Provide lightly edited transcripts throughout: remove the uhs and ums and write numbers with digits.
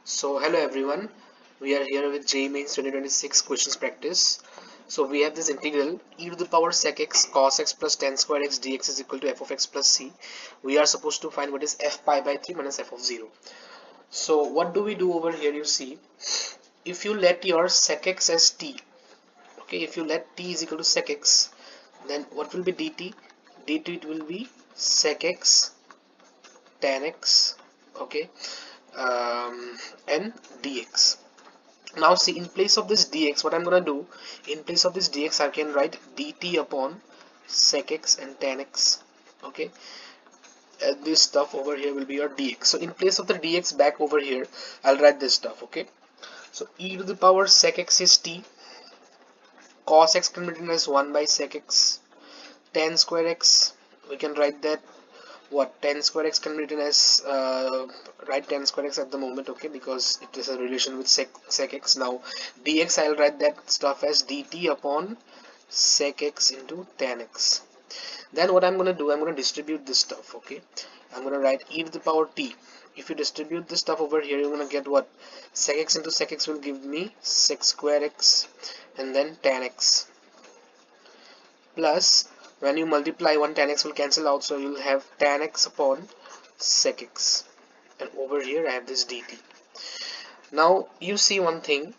So hello everyone, we are here with JEE Mains 2026 questions practice. So we have this integral e to the power sec x cos x plus tan square x dx is equal to f of x plus c. We are supposed to find what is f pi by 3 minus f of 0. So what do we do over here? You see, if you let your sec x as t, okay, if you let t is equal to sec x, then what will be dt? dt it will be sec x tan x, okay, and dx. Now see, in place of this dx, what I'm gonna do, in place of this dx I can write dt upon sec x and tan x, okay, and this stuff over here will be your dx. So in place of the dx back over here I'll write this stuff, okay. So e to the power sec x is t, cos x can be written as 1 by sec x, tan square x we can write that what tan square x can be written as write tan square x at the moment, okay, because it is a relation with sec x. Now dx I'll write that stuff as dt upon sec x into tan x. Then what I'm gonna do, I'm gonna distribute this stuff, okay. I'm gonna write e to the power t. If you distribute this stuff over here, you're gonna get what, sec x into sec x will give me sec square x and then tan x, plus when you multiply, one tan x will cancel out, so you'll have tan x upon sec x, and over here I have this dt. Now you see one thing,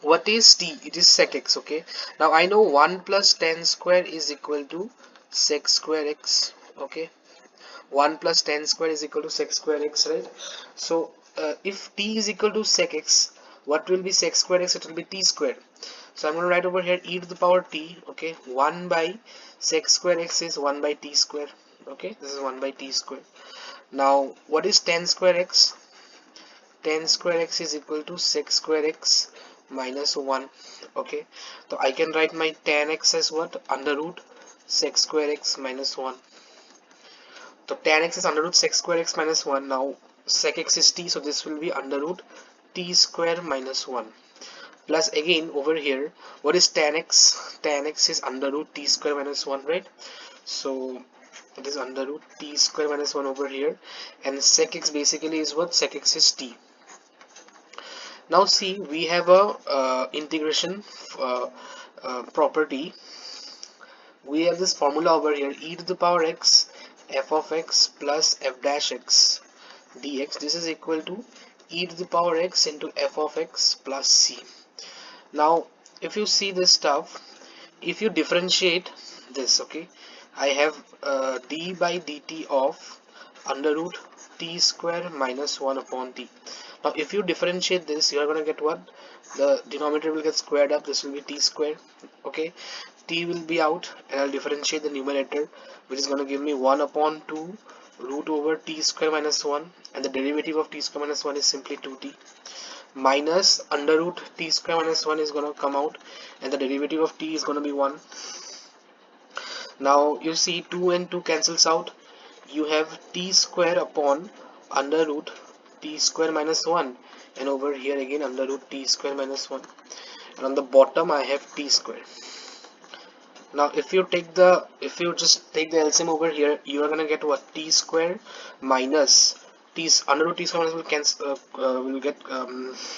what is t? It is sec x, okay. Now I know 1 plus tan square is equal to sec square x, okay. 1 plus tan square is equal to sec square x, right? So if t is equal to sec x, what will be sec square x? It will be t square. So I'm going to write over here e to the power t, okay. 1 by sec square x is 1 by t square, okay. This is 1 by t square. Now what is tan square x? Tan square x is equal to sec square x minus 1, okay. So I can write my tan x as what? Under root sec square x minus 1. So tan x is under root sec square x minus 1. Now sec x is t, so this will be under root t square minus 1. Plus again over here, what is tan x? Tan x is under root t square minus 1, right? So it is under root t square minus 1 over here, and sec x basically is what? Sec x is t. Now see, we have a integration uh, property. We have this formula over here, e to the power x f of x plus f dash x dx. This is equal to e to the power x into f of x plus c. Now if you see this stuff, if you differentiate this, okay, I have d by dt of under root t square minus 1 upon t. Now if you differentiate this, you are going to get what? The denominator will get squared up, this will be t square, okay. T will be out, and I'll differentiate the numerator, which is going to give me 1 upon 2 root over t square minus 1, and the derivative of t square minus 1 is simply 2t, minus under root t square minus 1 is going to come out, and the derivative of t is going to be 1. Now you see 2 and 2 cancels out, you have t square upon under root t square minus 1, and over here again under root t square minus 1, and on the bottom I have t square. Now if you just take the LCM over here, you are gonna get what? T square minus t under root t square minus will cancel, will get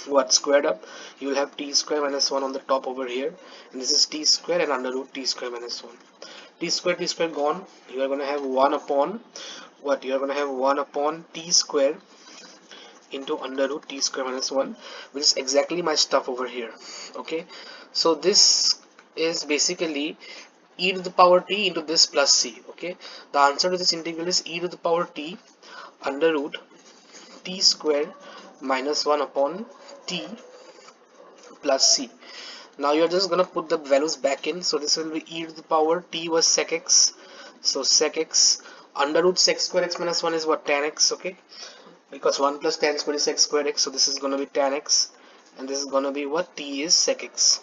what, squared up. You will have t square minus 1 on the top over here, and this is t square and under root t square minus 1. T square gone. You are gonna have 1 upon what? You are gonna have 1 upon t square into under root t square minus 1, which is exactly my stuff over here, okay. So this is basically e to the power t into this plus c, okay. The answer to this integral is e to the power t under root t square minus 1 upon t plus c. Now you're just gonna put the values back in, so this will be e to the power t was sec x, so sec x under root sec square x minus 1 is what? Tan x, okay, because 1 plus tan square is sec square x, so this is gonna be tan x, and this is gonna be what? T is sec x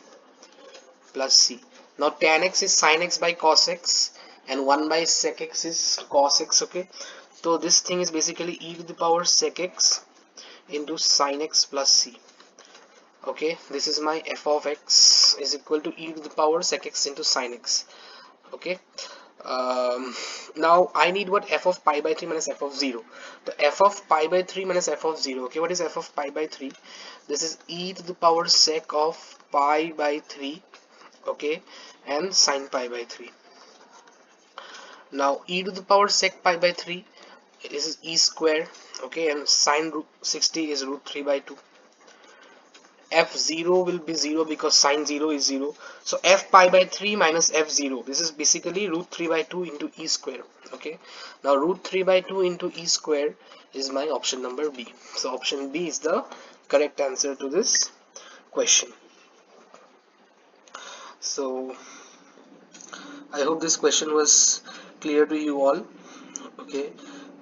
plus c. Now tan x is sin x by cos x, and 1 by sec x is cos x, okay. So this thing is basically e to the power sec x into sin x plus c, okay. This is my f of x is equal to e to the power sec x into sin x, okay. Now I need what? F of pi by 3 minus f of 0. The f of pi by 3 minus f of 0. Okay, what is f of pi by 3? This is e to the power sec of pi by 3. Okay, and sine pi by 3. Now e to the power sec pi by 3, this is e square. Okay, and sine root 60 is root 3 by 2. F0 will be 0 because sine 0 is 0. So f pi by 3 minus f0, this is basically root 3 by 2 into e square. Okay, now root 3 by 2 into e square is my option number B. So option B is the correct answer to this question. So I hope this question was clear to you all. Okay,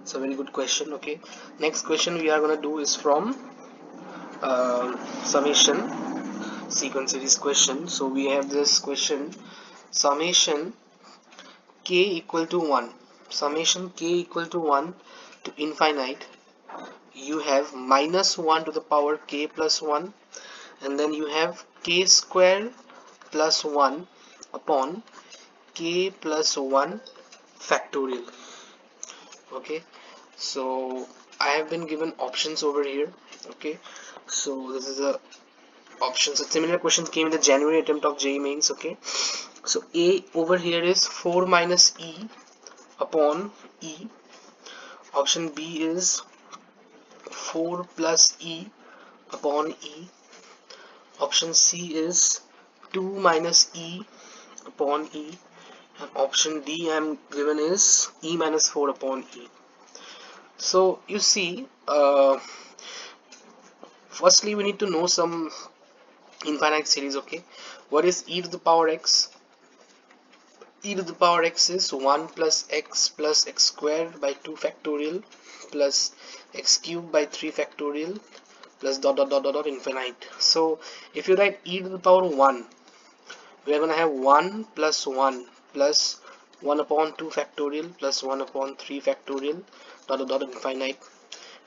it's a very good question. Okay, next question we are gonna do is from summation sequence series question. So we have this question: summation k equal to 1, summation k equal to 1 to infinite. You have minus 1 to the power k plus 1, and then you have k square plus 1 upon k plus 1 factorial. Okay, so I have been given options over here. Okay, so this is a options. So similar questions came in the January attempt of JEE Mains. Okay, so A over here is 4 minus E upon E. Option B is 4 plus E upon E. Option C is 2 minus E upon E. And option D I am given is E minus 4 upon E. So you see, firstly we need to know some infinite series. Okay, what is e to the power x? E to the power x is 1 plus x squared by 2 factorial plus x cubed by 3 factorial plus dot dot dot dot dot infinite. So if you write e to the power 1, we are going to have 1 plus 1 plus 1 upon 2 factorial plus 1 upon 3 factorial dot dot dot infinite.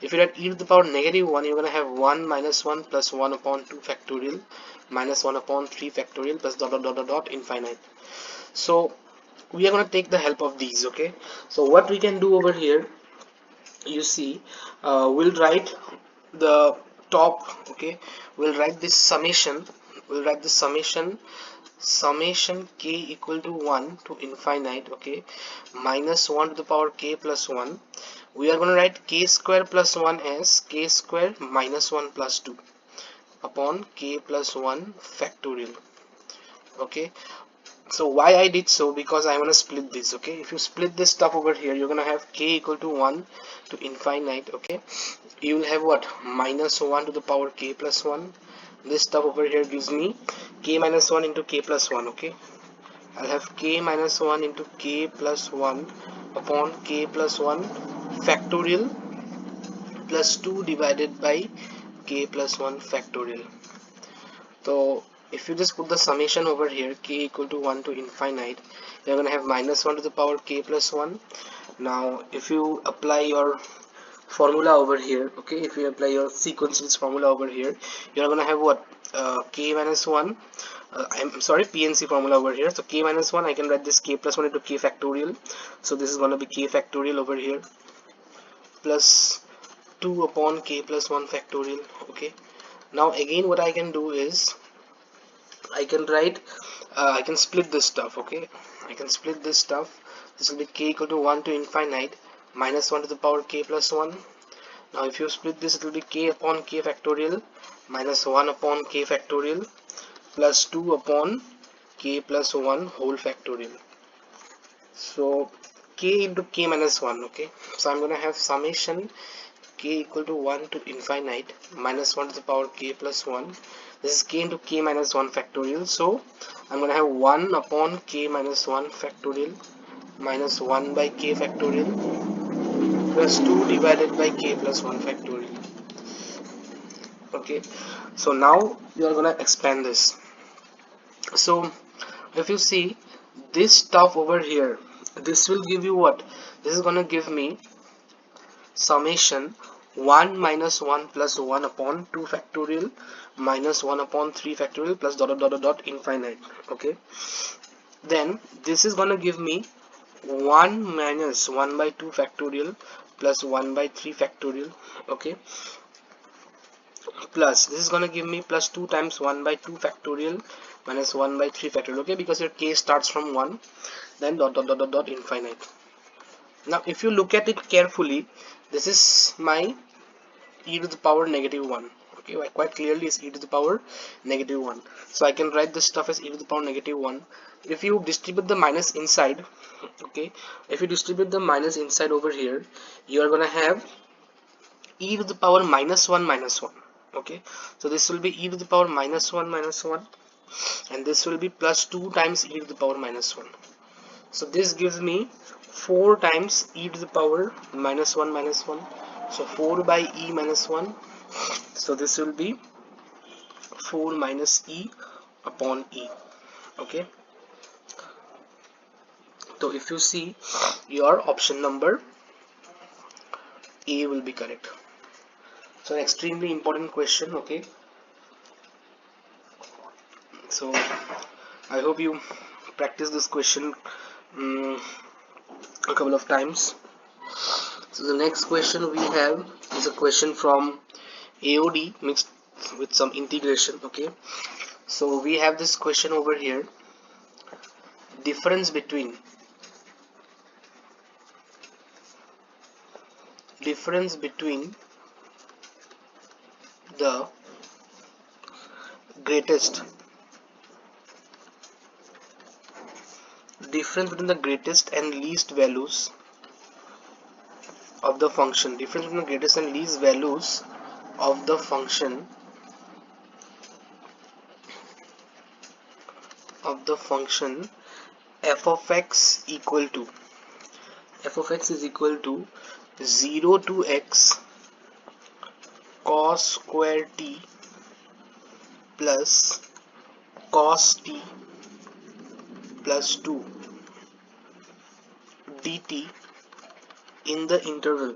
If you write e to the power negative 1, you're going to have 1 minus 1 plus 1 upon 2 factorial minus 1 upon 3 factorial plus dot dot dot dot dot infinite. So we are going to take the help of these. Okay, so what we can do over here, you see, we'll write the top. Okay, we'll write this summation, summation k equal to 1 to infinite. Okay, minus 1 to the power k plus 1. We are going to write k square plus 1 as k square minus 1 plus 2 upon k plus 1 factorial. Okay, so why I did so, because I want to split this. Okay, if you split this stuff over here, you're gonna have k equal to 1 to infinite. Okay, you will have what? Minus 1 to the power k plus 1. This stuff over here gives me k minus 1 into k plus 1. Okay, I'll have k minus 1 into k plus 1 upon k plus 1 factorial plus 2 divided by k plus 1 factorial. So if you just put the summation over here, k equal to 1 to infinite, you're going to have minus 1 to the power k plus 1. Now if you apply your formula over here, okay, if you apply your sequence formula over here, you're going to have what? K minus 1, I'm sorry, PNC formula over here. So k minus 1, I can write this k plus 1 into k factorial. So this is going to be k factorial over here plus 2 upon k plus 1 factorial. Okay, now again what I can do is I can write, I can split this stuff. Okay, I can split this stuff. This will be k equal to 1 to infinite minus 1 to the power k plus 1. Now if you split this, it will be k upon k factorial minus 1 upon k factorial plus 2 upon k plus 1 whole factorial. So k into k minus 1. Okay, so I'm going to have summation k equal to 1 to infinite minus 1 to the power k plus 1. This is k into k minus 1 factorial. So I'm going to have 1 upon k minus 1 factorial minus 1 by k factorial plus 2 divided by k plus 1 factorial. Okay, so now you are going to expand this. So if you see this stuff over here, this will give you what? This is going to give me summation 1 minus 1 plus 1 upon 2 factorial minus 1 upon 3 factorial plus dot dot dot dot infinite. Okay, then this is going to give me 1 minus 1 by 2 factorial plus 1 by 3 factorial, okay, plus this is gonna give me plus 2 times 1 by 2 factorial minus 1 by 3 factorial, okay, because your k starts from 1, then dot dot dot dot dot infinite. Now if you look at it carefully, this is my e to the power negative 1, okay, quite clearly is e to the power negative 1. So I can write this stuff as e to the power negative 1. If you distribute the minus inside, okay, if you distribute the minus inside over here, you are gonna have e to the power minus 1, okay. So this will be e to the power minus 1, and this will be plus 2 times e to the power minus 1. So this gives me 4 times e to the power minus 1. So 4 by e minus 1. So this will be 4 minus e upon e, okay. So if you see, your option number A will be correct. So an extremely important question, okay. So I hope you practice this question a couple of times. So the next question we have is a question from AOD mixed with some integration, okay. So we have this question over here: difference between the greatest and least values of the function, of the function f of x equal to is equal to 0 to x cos square t plus cos t plus 2 dt in the interval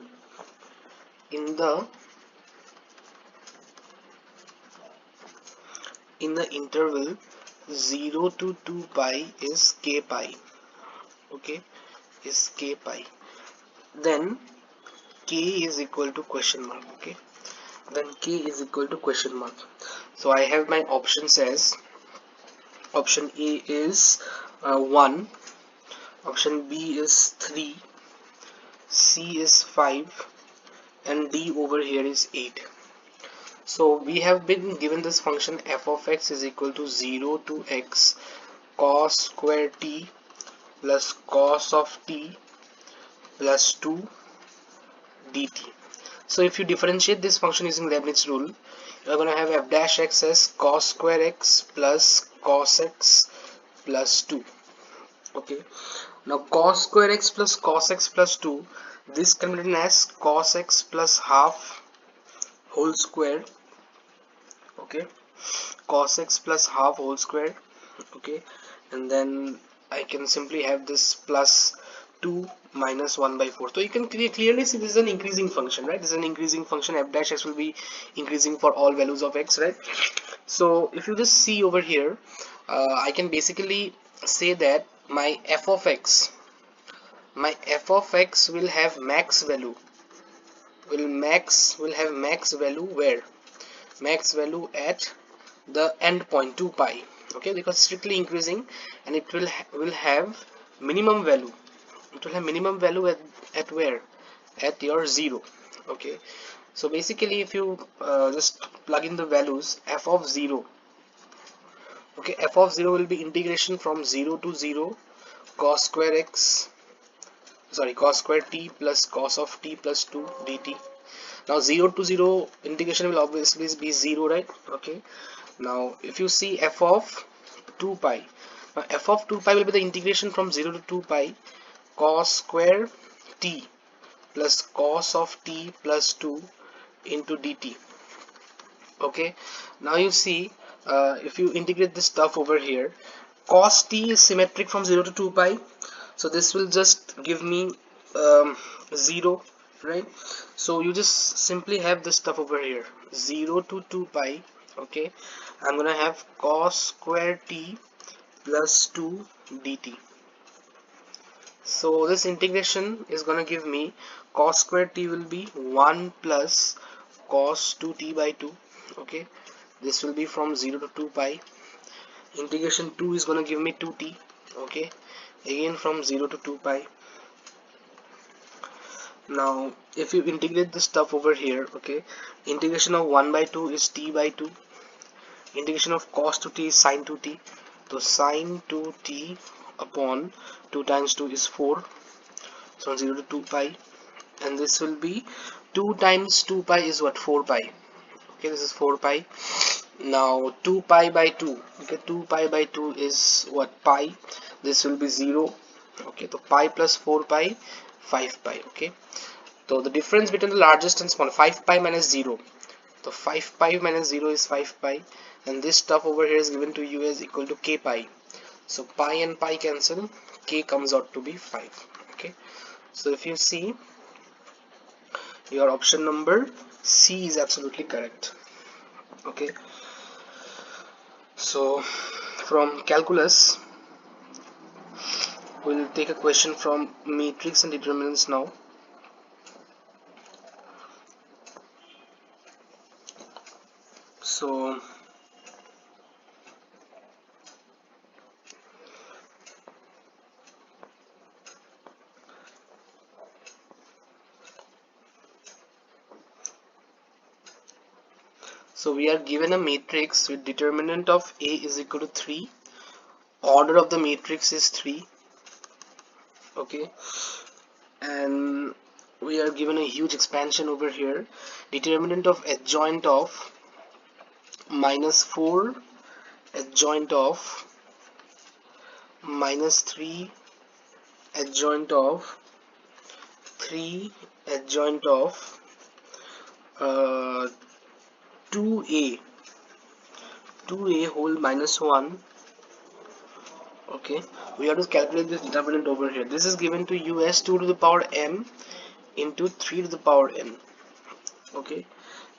in the interval 0 to 2 pi is k pi, okay, is k pi. Then k is equal to question mark, okay, then k is equal to question mark. So I have my options as option A is 1, option B is 3, C is 5, and D over here is 8. So we have been given this function f of x is equal to 0 to x cos square t plus cos of t plus 2 dt. So if you differentiate this function using Leibniz rule, you are going to have f dash x as cos square x plus cos x plus 2, okay. Now cos square x plus 2, this can be written as cos x plus half whole square, okay, cos x plus half whole square, okay, and then I can simply have this plus 2 minus 1 by 4. So you can clearly see this is an increasing function, right? This is an increasing function. F dash x will be increasing for all values of x, right? So if you just see over here, I can basically say that my f of x will have max value, have max value where? Max value at the end point 2 pi, okay, because strictly increasing, and it will have minimum value. It will have minimum value at where? At your 0, okay. So basically if you just plug in the values, f of 0, okay, f of 0 will be integration from 0 to 0 cos square x, sorry, cos square t plus cos of t plus 2 dt. Now 0 to 0 integration will obviously be 0, right? Okay. Now if you see f of 2 pi, now f of 2 pi will be the integration from 0 to 2 pi cos square t plus cos of t plus 2 into dt, okay. Now you see, if you integrate this stuff over here, cos t is symmetric from 0 to 2 pi, so this will just give me 0, right? So you just simply have this stuff over here, 0 to 2 pi, okay. I'm gonna have cos square t plus 2 dt. So this integration is going to give me cos square t will be 1 plus cos 2t by 2. Okay, this will be from 0 to 2 pi. Integration 2 is going to give me 2t. Okay, again from 0 to 2 pi. Now if you integrate this stuff over here, okay, integration of 1 by 2 is t by 2. Integration of cos 2t is sin 2t. So sin 2t upon 2 times 2 is 4. So 0 to 2 pi, and this will be 2 times 2 pi is what? 4 pi. Okay, this is 4 pi. Now 2 pi by 2, okay, 2 pi by 2 is what? Pi. This will be 0. Okay, so pi plus 4 pi, 5 pi. Okay, so the difference between the largest and small, 5 pi minus 0. So 5 pi minus 0 is 5 pi, and this stuff over here is given to you as equal to k pi. So pi and pi cancel, k comes out to be 5. Okay, so if you see, your option number C is absolutely correct. Okay, so from calculus we'll take a question from matrix and determinants now. So we are given a matrix with determinant of A is equal to 3, order of the matrix is 3. Okay, and we are given a huge expansion over here. Determinant of adjoint of -4, adjoint of -3, adjoint of 3, adjoint of 2a, 2a whole -1. Okay, we have to calculate this determinant over here. This is given to you as 2 to the power m into 3 to the power n. Okay,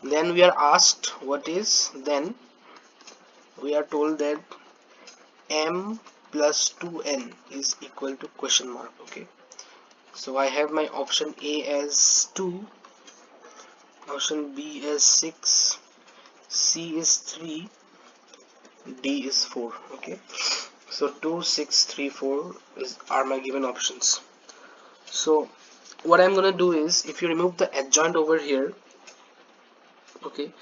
then we are asked what is, then we are told that m plus 2n is equal to question mark. Okay, so I have my option A as 2, option B as 6, C is 3, D is 4. Okay, so 2, 6, 3, 4 are my given options. So what I'm gonna do is, if you remove the adjoint over here, okay,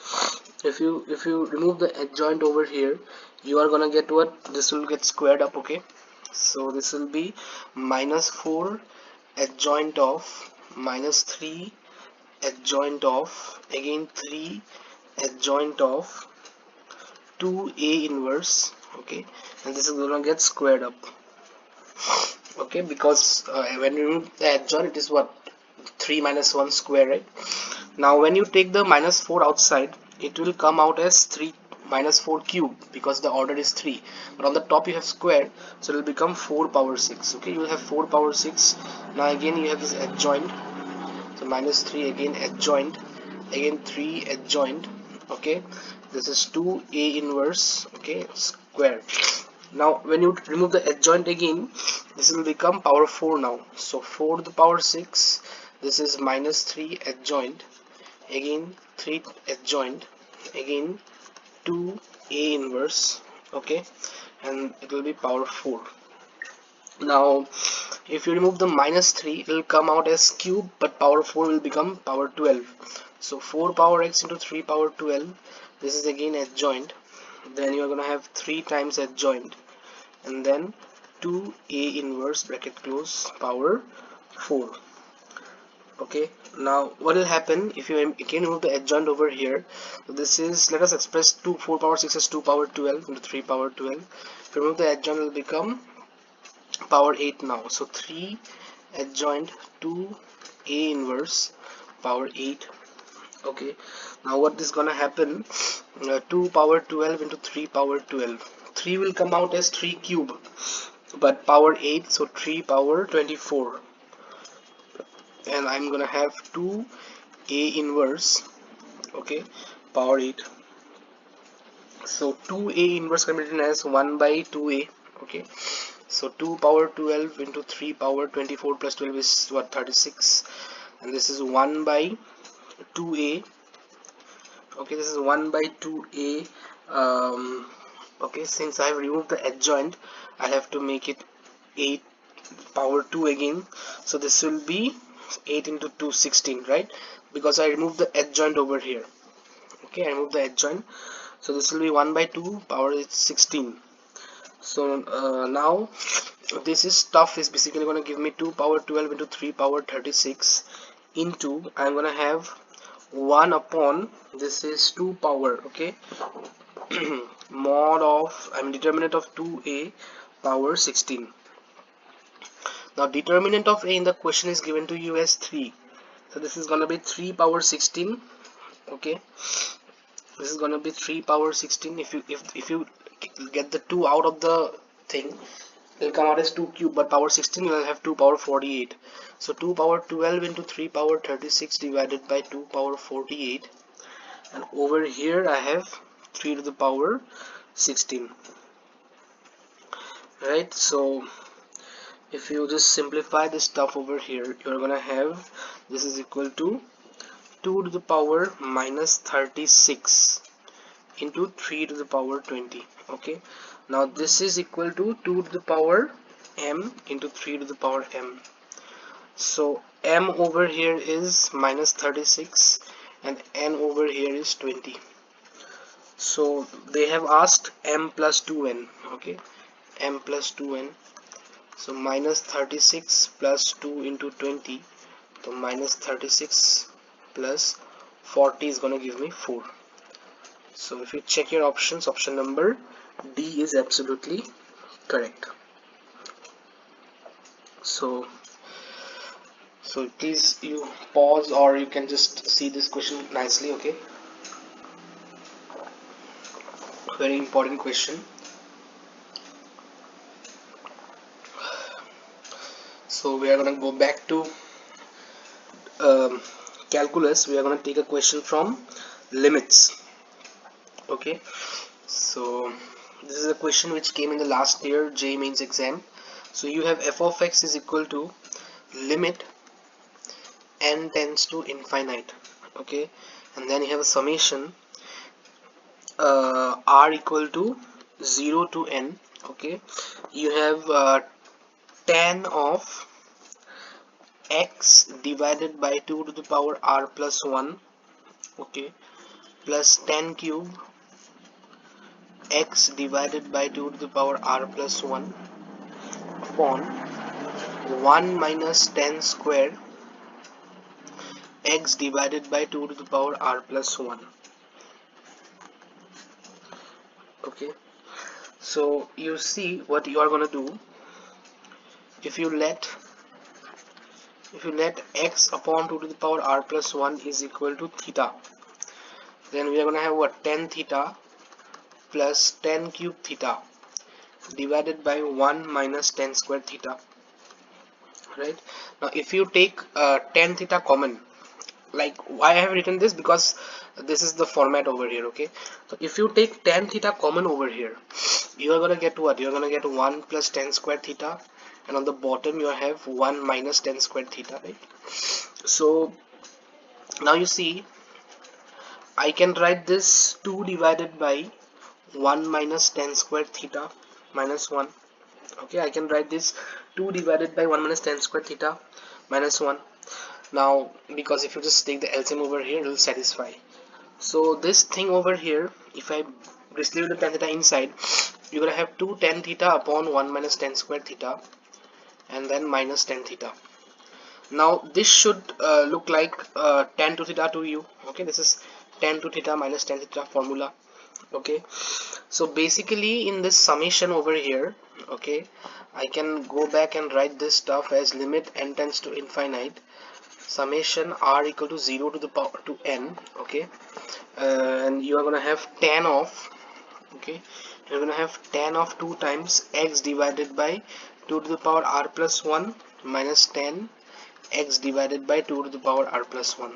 if you remove the adjoint over here, you are gonna get what? This will get squared up. Okay, so this will be -4 adjoint of -3 adjoint of again 3 adjoint of 2a inverse. Okay, and this is gonna get squared up. Okay, because when you remove the adjoint, it is what? 3 minus 1 square, right? Now when you take the -4 outside, it will come out as 3 minus 4 cube, because the order is 3, but on the top you have squared, so it will become 4 power 6. Okay, you will have 4 power 6. Now again you have this adjoint, so -3 again adjoint, again 3 adjoint. Okay, this is 2a inverse. Okay, square. Now when you remove the adjoint again, this will become power 4 now. So 4 to the power 6, this is -3 adjoint, again 3 adjoint, again 2a inverse. Okay, and it will be power 4. Now if you remove the -3, it will come out as cube, but power 4 will become power 12. So 4 power x into 3 power 12, this is again adjoint. Then you are going to have 3 times adjoint, and then 2a inverse bracket close power 4. Okay, now what will happen if you again remove the adjoint over here? So this is, let us express 4 power 6 as 2 power 12 into 3 power 12. If you remove the adjoint, it will become power 8 now. So 3 adjoint 2a inverse power 8. Okay, now what is gonna happen? 2 power 12 into 3 power 12, 3 will come out as 3 cube, but power 8, so 3 power 24, and I'm gonna have 2a inverse. Okay, power 8. So 2a inverse can be written as 1 by 2a. Okay, So 2 power 12 into 3 power 24 plus 12 is what, 36, and this is 1 by 2a. Okay, this is 1 by 2a. Okay, since I have removed the adjoint, I have to make it 8 power 2 again, so this will be 8 into 2, 16, right? Because I removed the adjoint over here. Okay, I removed the adjoint, so this will be 1 by 2 power is 16. So now this is stuff is basically going to give me 2 power 12 into 3 power 36 into, I'm going to have 1 upon, this is 2 power, okay, mod of, I mean determinant of 2a power 16. Now determinant of a in the question is given to you as 3, so this is going to be 3 power 16. Okay, this is going to be 3 power 16. If you get the 2 out of the thing, it will come out as 2 cube, but power 16 will have 2 power 48. So 2 power 12 into 3 power 36 divided by 2 power 48, and over here I have 3 to the power 16, right? So if you just simplify this stuff over here, you're gonna have this is equal to 2 to the power minus 36 into 3 to the power 20. Okay, now this is equal to 2 to the power m into 3 to the power m. So m over here is minus 36 and n over here is 20. So they have asked m plus 2n. Okay, m plus 2n. So minus 36 plus 2 into 20. So minus 36 plus 40 is going to give me 4. So if you check your options, option number D is absolutely correct. So please you pause, or you can just see this question nicely. Okay, very important question. So we are going to go back to calculus. We are going to take a question from limits. Okay, so this is a question which came in the last year J mains exam. So you have f of x is equal to limit n tends to infinite. Okay, and then you have a summation r equal to 0 to n. Okay, you have tan of x divided by 2 to the power r plus 1, okay, plus tan cube x divided by 2 to the power r plus 1 upon 1 minus tan square x divided by 2 to the power r plus 1. Okay, so you see what you are going to do. If you let x upon 2 to the power r plus 1 is equal to theta, then we are going to have what, tan theta plus tan cube theta divided by 1 minus tan square theta, right? Now if you take tan theta common, like why I have written this, because this is the format over here. Okay, so if you take tan theta common over here, you are going to get what? You are going to get 1 plus tan square theta, and on the bottom you have 1 minus tan square theta, right? So now you see I can write this 2 divided by 1 minus tan square theta minus 1. Okay, I can write this 2 divided by 1 minus tan square theta minus 1. Now because if you just take the LCM over here, it will satisfy. So this thing over here, if I just leave the tan theta inside, you're gonna have 2 tan theta upon 1 minus tan square theta and then minus tan theta. Now this should look like tan to theta to you. Okay, this is tan to theta minus tan theta formula. Okay, so basically in this summation over here, okay, I can go back and write this stuff as limit n tends to infinite summation r equal to 0 to the power to n. Okay, and you are gonna have tan of, okay, you're gonna have tan of 2 times x divided by 2 to the power r plus 1 minus tan x divided by 2 to the power r plus 1.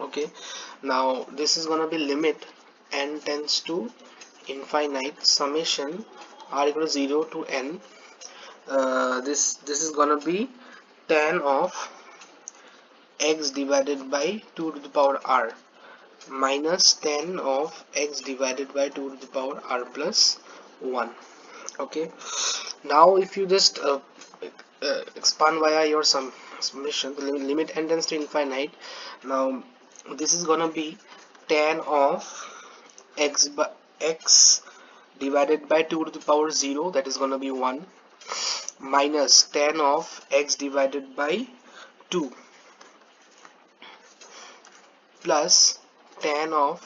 Okay, now this is gonna be limit n tends to infinite summation r equal to 0 to n, this is gonna be tan of x divided by 2 to the power r minus tan of x divided by 2 to the power r plus 1. Okay, now if you just expand via your summation, the limit n tends to infinite. Now this is gonna be tan of x divided by 2 to the power 0, that is gonna be 1, minus tan of x divided by 2 plus tan of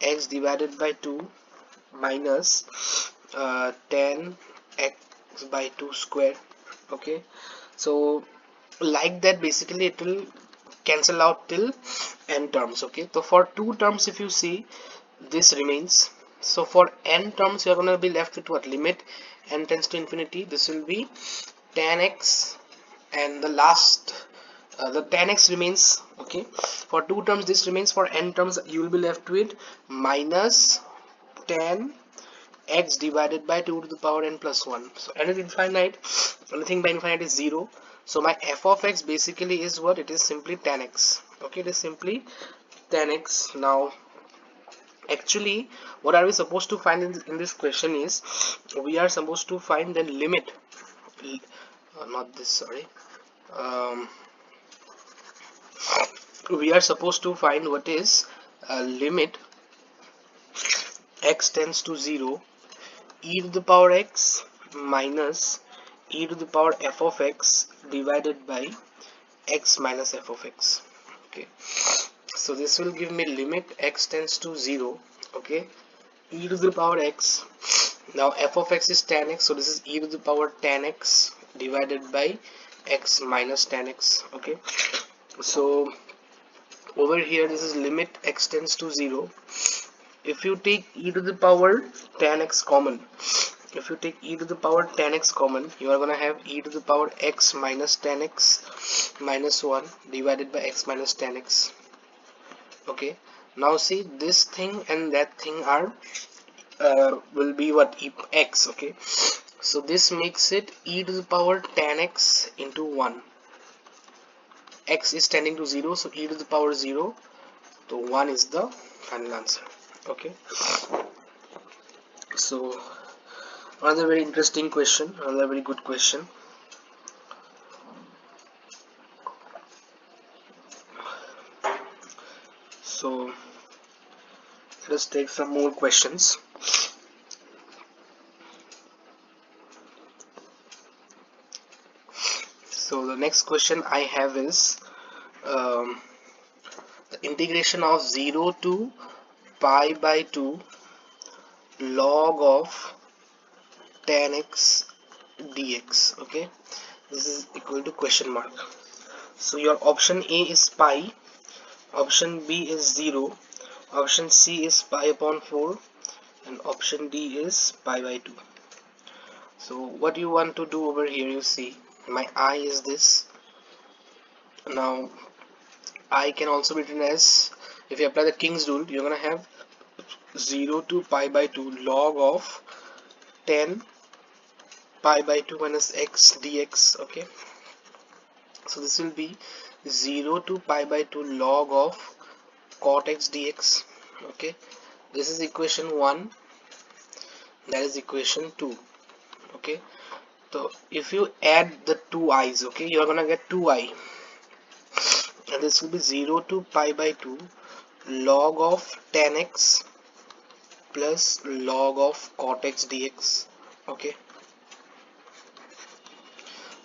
x divided by 2 minus tan x by 2 square. Okay, so like that basically it will cancel out till n terms. Okay, so for two terms if you see, this remains. So for n terms you are going to be left with what? Limit n tends to infinity, this will be tan x, and the last the tan x remains. Okay, for two terms this remains. For n terms you will be left with minus tan x divided by 2 to the power n plus 1. So n is infinite, anything by infinite is 0. So my f of x basically is what? It is simply tan x. Okay, it is simply tan x. Now actually what are we supposed to find in this question is, we are supposed to find the limit, not this, sorry, um, we are supposed to find what is limit x tends to 0 e to the power x minus e to the power f of x divided by x minus f of x. Okay, so this will give me limit x tends to 0. Okay, e to the power x, now f of x is tan x, so this is e to the power tan x divided by x minus tan x. Okay, so over here this is limit x tends to 0. If you take e to the power tan x common, if you take e to the power tan x common, you are gonna have e to the power x minus tan x minus 1 divided by x minus tan x. Okay, now see, this thing and that thing are will be what? X. Okay, so this makes it e to the power tan x into 1. X is tending to 0, so e to the power 0, so 1 is the final answer. Okay, so another very interesting question, another very good question. So let us take some more questions. So the next question I have is the integration of 0 to pi by 2 log of tan x dx. Okay, this is equal to question mark. So your option A is pi, option B is 0, option C is pi upon 4, and option D is pi by 2. So what you want to do over here, you see my I is this. Now I can also be written as, if you apply the King's rule, you're gonna have 0 to pi by 2 log of 10 pi by 2 minus x dx. Okay, so this will be 0 to pi by 2 log of cot x dx. Okay, this is equation 1, that is equation 2. Okay, so if you add the two i's, okay, you are gonna get 2i, and this will be 0 to pi by 2 log of tan x plus log of cot x dx. Okay,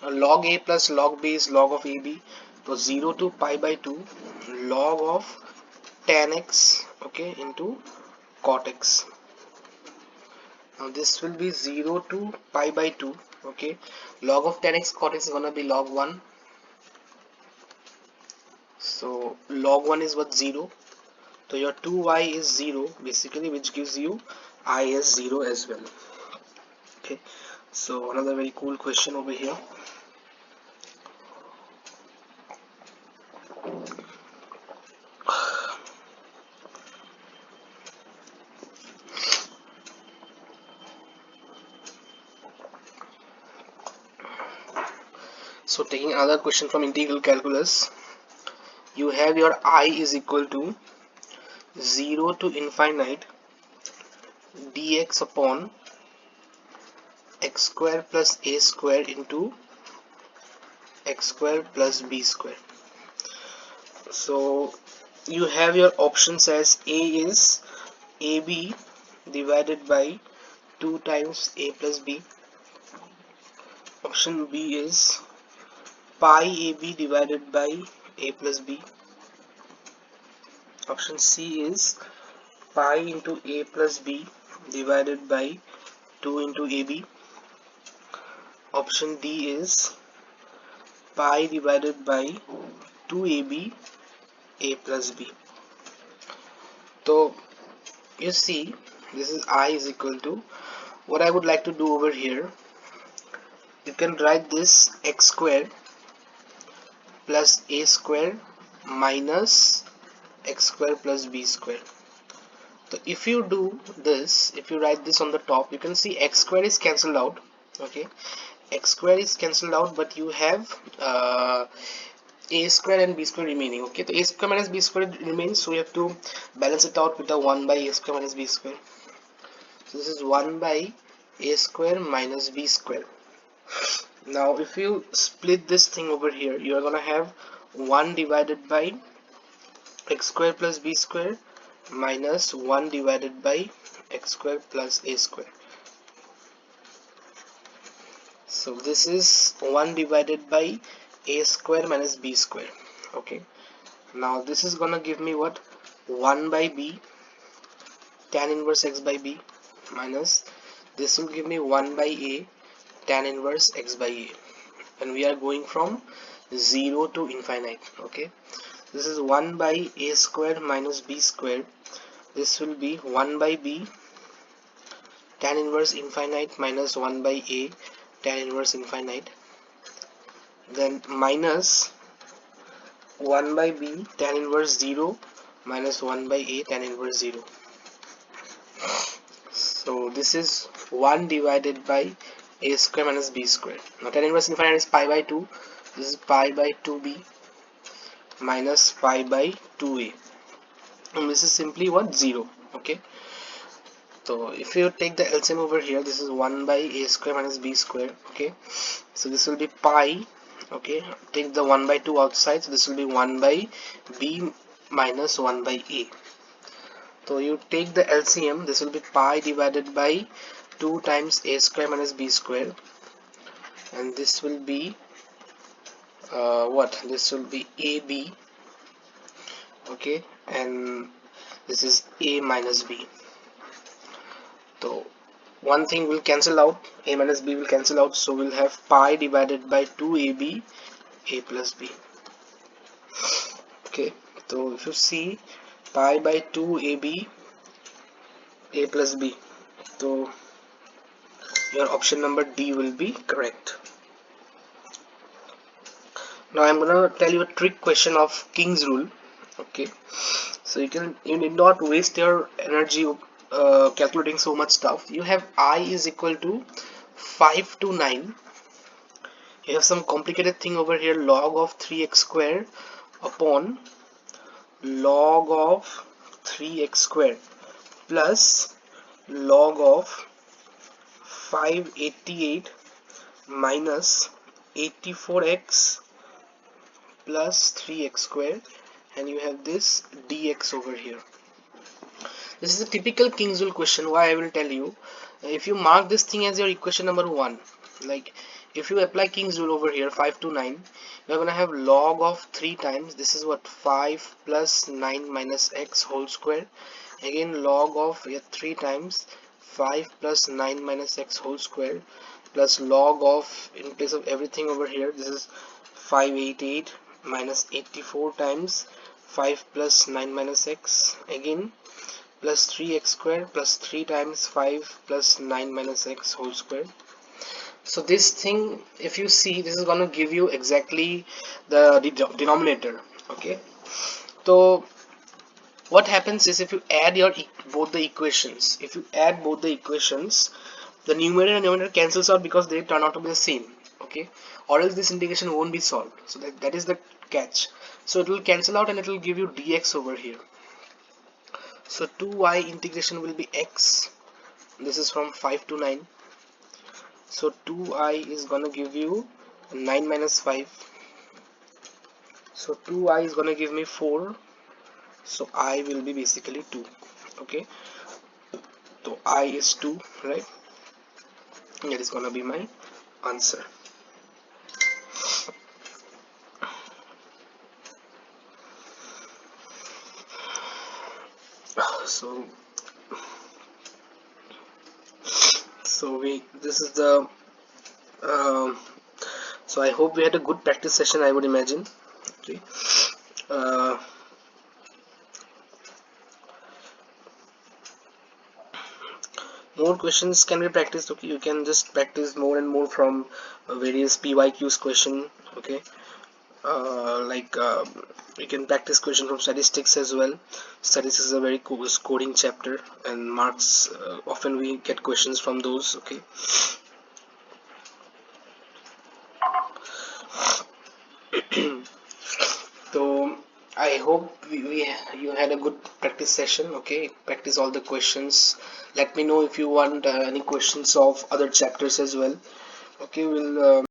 log a plus log b is log of ab, so 0 to pi by 2 log of tan x, okay, into cot x. Now this will be 0 to pi by 2, okay, log of tan x cot x is gonna be log 1, so log 1 is what? 0, so your 2y is 0 basically, which gives you I as 0 as well. Okay, so another very cool question over here. So taking another question from integral calculus, you have your I is equal to 0 to infinite dx upon x square plus a square into x square plus b square. So you have your options as a is ab divided by 2 times a plus b. Option b is pi ab divided by a plus b. Option c is pi into a plus b divided by 2 into ab. Option d is pi divided by 2ab a plus b. So you see, this is I is equal to, what I would like to do over here, you can write this x square plus a square minus x square plus b square. So if you do this, if you write this on the top, you can see x square is cancelled out. Okay, x square is cancelled out, but you have a square and b square remaining. Okay, so a square minus b square remains, so you have to balance it out with the 1 by a square minus b square. So this is 1 by a square minus b square. Now if you split this thing over here, you are gonna have 1 divided by x square plus b square minus 1 divided by x square plus a square. So this is 1 divided by a square minus b square. Okay, now this is gonna give me what? 1 by b tan inverse x by b minus this will give me 1 by a tan inverse x by a, and we are going from 0 to infinite. Okay, this is 1 by a square minus b square. This will be 1 by b tan inverse infinite minus 1 by a tan inverse infinite, then minus 1 by b tan inverse 0 minus 1 by a tan inverse 0. So this is 1 divided by a square minus b square. Now tan inverse infinite is pi by 2. This is pi by 2b minus pi by 2a, and this is simply what? 0. Okay, so if you take the LCM over here, this is 1 by a square minus b square. Okay, so this will be pi. Okay, take the 1 by 2 outside, so this will be 1 by b minus 1 by a. So you take the LCM, this will be pi divided by 2 times a square minus b square, and this will be what? This will be ab. Okay, and this is a minus b. So one thing will cancel out, a minus b will cancel out, so we'll have pi divided by 2ab a plus b. Okay, so if you see pi by 2ab a plus b, so your option number D will be correct. Now I'm gonna tell you a trick question of King's rule. Okay, so you need not waste your energy calculating so much stuff. You have I is equal to 5 to 9. You have some complicated thing over here, log of 3x square upon log of 3x square plus log of 588 minus 84x plus 3x square, and you have this dx over here. This is a typical King's rule question. Why I will tell you, if you mark this thing as your equation number 1, like if you apply King's rule over here, 5 to 9, you're gonna have log of 3 times, this is what, 5 plus 9 minus x whole square, again log of 3 times 5 plus 9 minus x whole square, plus log of, in place of everything over here, this is 588 minus 84 times 5 plus 9 minus x, again plus 3x square plus 3 times 5 plus 9 minus x whole square. So this thing, if you see, this is going to give you exactly the denominator. Okay, so what happens is, if you add your both the equations, the numerator and denominator cancels out because they turn out to be the same. okay, or else this integration won't be solved. So that is the catch. So it will cancel out and it will give you dx over here. So 2y integration will be x. This is from 5 to 9. So 2i is gonna give you 9 minus 5. So 2i is gonna give me 4. So I will be basically 2. Okay, so I is 2, right? That is gonna be my answer. So this is the so I hope we had a good practice session, I would imagine. Okay, uh, more questions can be practiced. Okay, you can just practice more and more from various PYQs question. Okay, you can practice question from statistics as well. Statistics is a very cool coding chapter, and marks often we get questions from those. Okay, so I hope you had a good practice session. Okay, practice all the questions. Let me know if you want any questions of other chapters as well. Okay, we'll